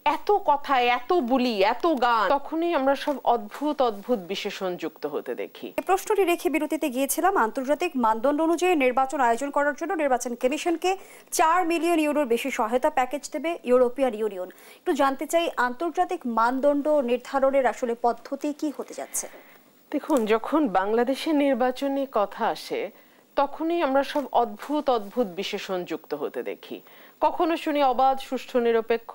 এত কথা, এত বুলি, এত গান, তখনই আমরা সব অদ্ভুত অদ্ভুত বিশেষণ যুক্ত হতে দেখি। এই প্রশ্নটি রেখে বিরতিতে গিয়েছিলাম। আন্তর্জাতিক মানদণ্ড অনুযায়ী নির্বাচন আয়োজন করার জন্য নির্বাচন কমিশনকে 4 মিলিয়ন ইউরোর বেশি সহায়তা প্যাকেজ দেবে ইউরোপিয়ান ইউনিয়ন। একটু জানতে চাই, আন্তর্জাতিক মানদণ্ড নির্ধারণের আসলে পদ্ধতি কি হতে যাচ্ছে? দেখুন, যখন বাংলাদেশের নির্বাচনী কথা আসে তখনই আমরা সব অদ্ভুত অদ্ভুত বিশেষণ যুক্ত হতে দেখি। কখনো শুনি অবাধ, সুষ্ঠু, নিরপেক্ষ,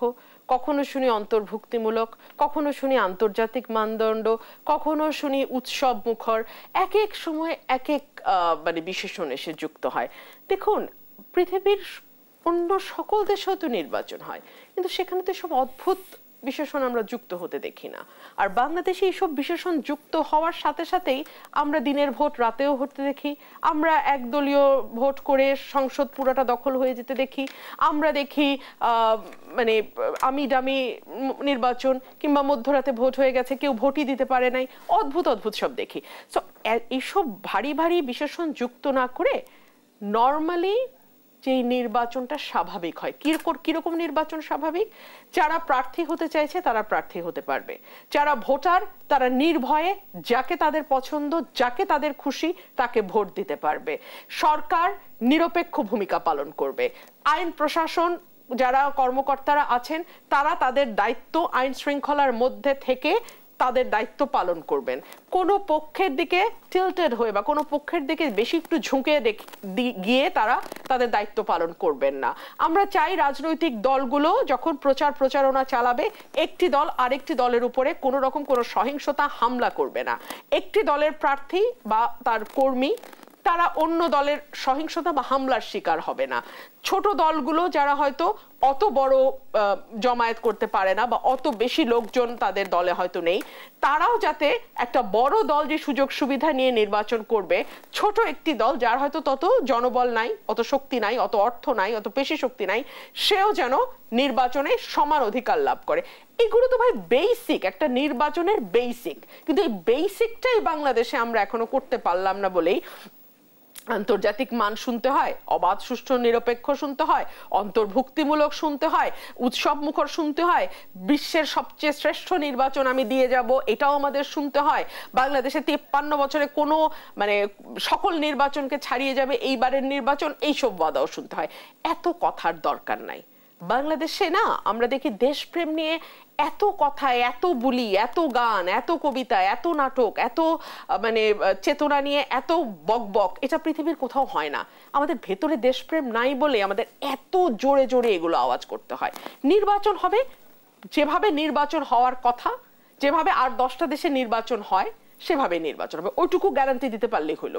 কখনো শুনি অন্তর্ভুক্তিমূলক, কখনো শুনি আন্তর্জাতিক মানদণ্ড, কখনো শুনি উৎসব মুখর। এক এক সময় এক এক বিশেষণ এসে যুক্ত হয়। দেখুন, পৃথিবীর অন্য সকল দেশেও তো নির্বাচন হয়, কিন্তু সেখানে তো সব অদ্ভুত বিশেষণ আমরা যুক্ত হতে দেখি না। আর বাংলাদেশে এইসব বিশেষণ যুক্ত হওয়ার সাথে সাথেই আমরা দিনের ভোট রাতেও হতে দেখি, আমরা একদলীয় ভোট করে সংসদ পুরোটা দখল হয়ে যেতে দেখি, আমরা দেখি আমি ডামি নির্বাচন, কিংবা মধ্যরাতে ভোট হয়ে গেছে, কেউ ভোটই দিতে পারে নাই, অদ্ভুত অদ্ভুত সব দেখি। সো এইসব ভারী ভারী বিশেষণ যুক্ত না করে নর্মালি যে নির্বাচনটা স্বাভাবিক হয়। কিরকম নির্বাচন স্বাভাবিক? যারা প্রার্থী হতে চাইছে তারা প্রার্থী হতে পারবে, যারা ভোটার তারা নির্ভয়ে যাকে তাদের পছন্দ, যাকে তাদের খুশি তাকে ভোট দিতে পারবে, সরকার নিরপেক্ষ ভূমিকা পালন করবে, আইন প্রশাসন যারা কর্মকর্তারা আছেন তারা তাদের দায়িত্ব আইন শৃঙ্খলার মধ্যে থেকে তাদের দায়িত্ব পালন করবেন। কোনো পক্ষের দিকে টিল্টেড হয়ে বা কোনো পক্ষের দিকে বেশি একটু ঝুঁকে গিয়ে তারা তাদের দায়িত্ব পালন করবেন না। আমরা চাই রাজনৈতিক দলগুলো যখন প্রচারণা চালাবে, একটি দল আরেকটি দলের উপরে কোনো রকম কোনো সহিংসতা হামলা করবে না। একটি দলের প্রার্থী বা তার কর্মী তারা অন্য দলের সহিংসতা বা হামলার শিকার হবে না। ছোট দলগুলো যারা হয়তো অত বড় জমায়েত করতে পারে না বা অত বেশি লোকজন তাদের দলে হয়তো নেই, তারাও যাতে একটা বড় দল যে সুযোগ সুবিধা নিয়ে নির্বাচন করবে, ছোট একটি দল যার হয়তো তত জনবল নাই, অত শক্তি নাই, অত অর্থ নাই, অত পেশি শক্তি নাই, সেও যেন নির্বাচনে সমান অধিকার লাভ করে। এগুলো তো ভাই বেসিক, একটা নির্বাচনের বেসিক। কিন্তু এই বেসিকটাই বাংলাদেশে আমরা এখনো করতে পারলাম না বলেই আন্তর্জাতিক মান শুনতে হয়, অবাধ, সুষ্ঠু, নিরপেক্ষ শুনতে হয়, অন্তর্ভুক্তিমূলক শুনতে হয়, উৎসব মুখর শুনতে হয়, বিশ্বের সবচেয়ে শ্রেষ্ঠ নির্বাচন আমি দিয়ে যাব এটাও আমাদের শুনতে হয়, বাংলাদেশে 53 বছরে কোনো সকল নির্বাচনকে ছাড়িয়ে যাবে এইবারের নির্বাচন, এইসব ওয়াদাও শুনতে হয়। এত কথার দরকার নাই। বাংলাদেশে না আমরা দেখি দেশপ্রেম নিয়ে এত কথা, এত বুলি, এত গান, এত কবিতা, এত নাটক, এত চেতনা নিয়ে এত বকবক, এটা পৃথিবীর কোথাও হয় না। আমাদের ভেতরে দেশপ্রেম নাই বলে আমাদের এত জোরে জোরে এগুলো আওয়াজ করতে হয়। নির্বাচন হবে যেভাবে নির্বাচন হওয়ার কথা, যেভাবে আর 10টা দেশে নির্বাচন হয় সেভাবে নির্বাচন হবে, ওইটুকু গ্যারান্টি দিতে পারলেই হইলো।